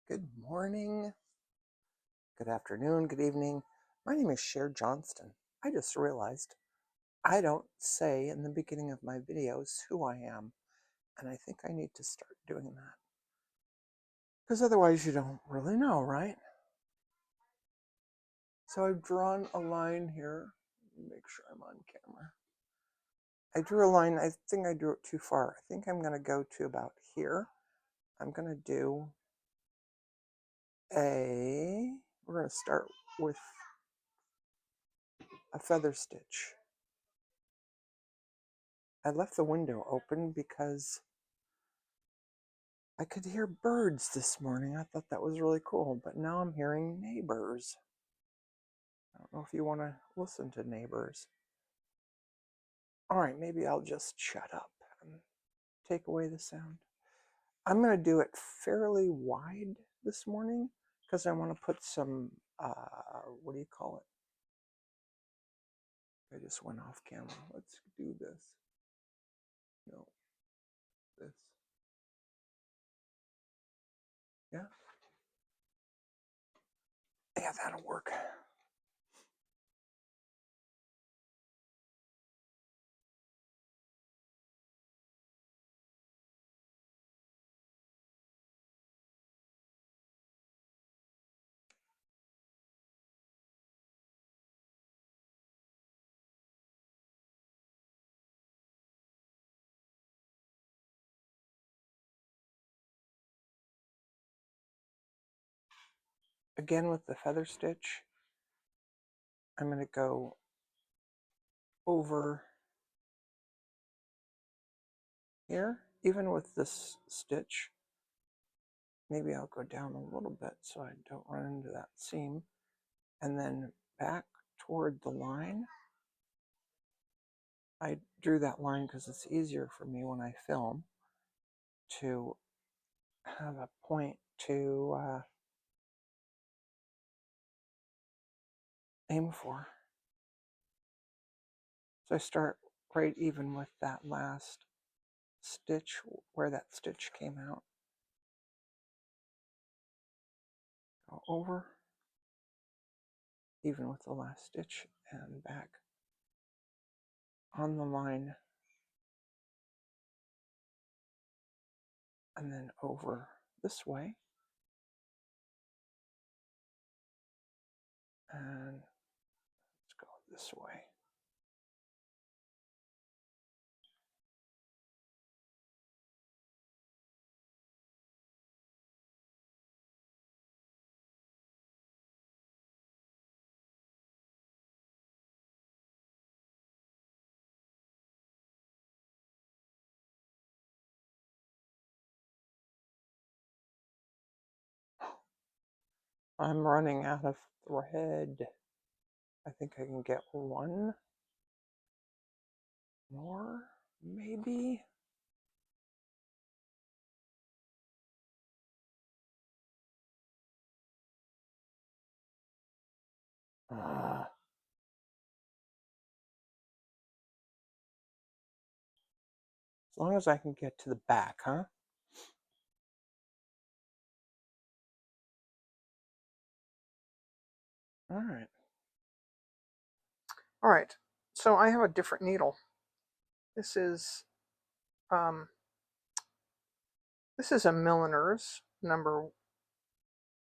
Good morning, good afternoon, good evening. My name is Cher Johnston. I just realized I don't say in the beginning of my videos who I am, and I think I need to start doing that. Because otherwise you don't really know, right? So I've drawn a line here. Make sure I'm on camera. I drew a line. I think I drew it too far. I think I'm going to go to about here. I'm going to do we're going to start with a feather stitch. I left the window open because I could hear birds this morning. I thought that was really cool, but now I'm hearing neighbors. I don't know if you want to listen to neighbors. All right, maybe I'll just shut up and take away the sound. I'm going to do it fairly wide this morning because I want to put some, what do you call it? I just went off camera. Let's do this. No, this. Yeah. Yeah, that'll work. Again with the feather stitch, I'm going to go over here, even with this stitch. Maybe I'll go down a little bit so I don't run into that seam, and then back toward the line. I drew that line because it's easier for me when I film to have a point to aim for. So I start right even with that last stitch where that stitch came out. Go over, even with the last stitch, and back on the line, and then over this way, and let's go this way. I'm running out of thread. I think I can get one more, maybe. As long as I can get to the back, huh? All right. All right. So I have a different needle. This is a milliner's number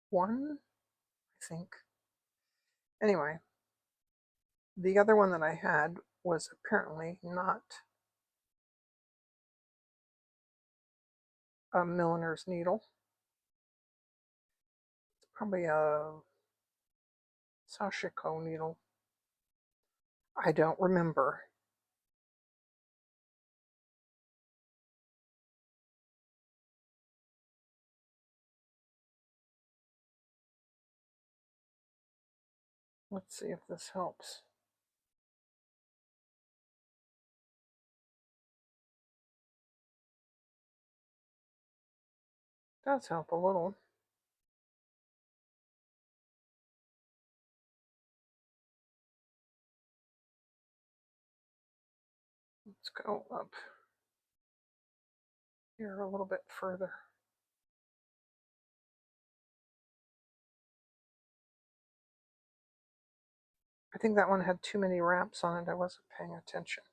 1, I think. Anyway, the other one that I had was apparently not a milliner's needle. It's probably a Sashiko needle. I don't remember. Let's see if this helps. Does help a little. Let's go up here a little bit further. I think that one had too many wraps on it. I wasn't paying attention.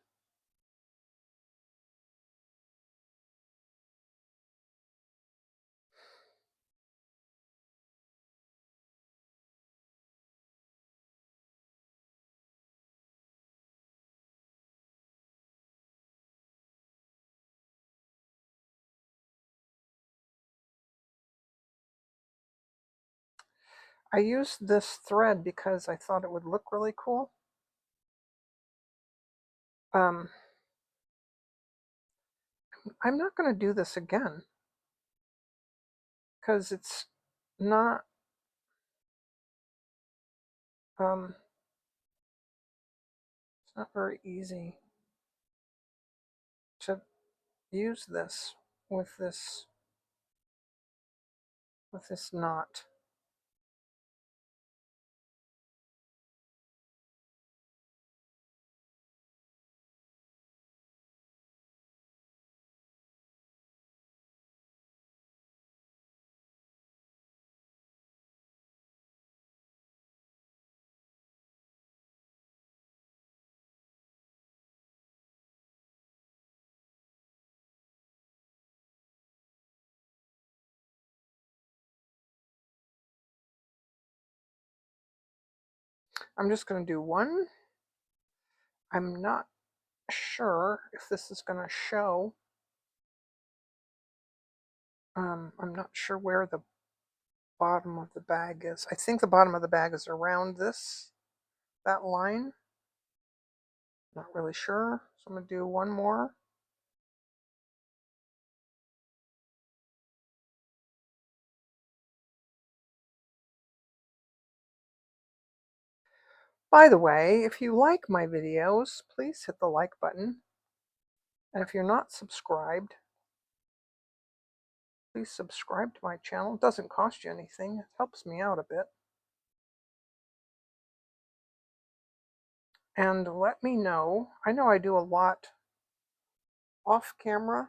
I used this thread because I thought it would look really cool. I'm not going to do this again because it's not it's not very easy to use this with this knot. I'm just going to do one. I'm not sure if this is going to show. I'm not sure where the bottom of the bag is. I think the bottom of the bag is around that line. Not really sure. So I'm going to do one more. By the way, if you like my videos, please hit the like button. And if you're not subscribed, please subscribe to my channel. It doesn't cost you anything. It helps me out a bit. And let me know. I know I do a lot off camera,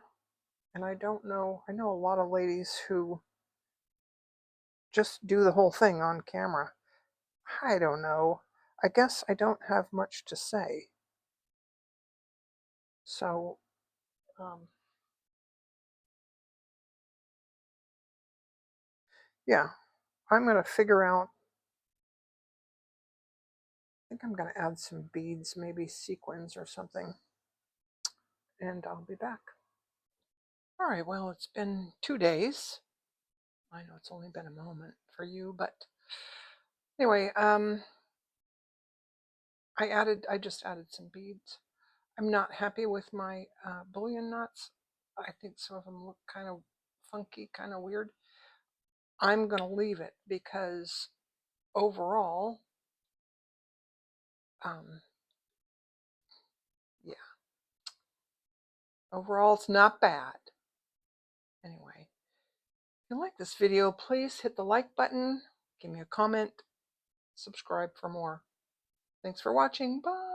and I don't know. I know a lot of ladies who just do the whole thing on camera. I don't know. I guess I don't have much to say. So, yeah, I'm going to figure out. I think I'm going to add some beads, maybe sequins or something. And I'll be back. All right, well, it's been 2 days. I know it's only been a moment for you, but anyway, I just added some beads. I'm not happy with my bullion knots. I think some of them look kind of funky, kind of weird. I'm going to leave it because overall, yeah, overall it's not bad. Anyway, if you like this video, please hit the like button, give me a comment, subscribe for more. Thanks for watching. Bye.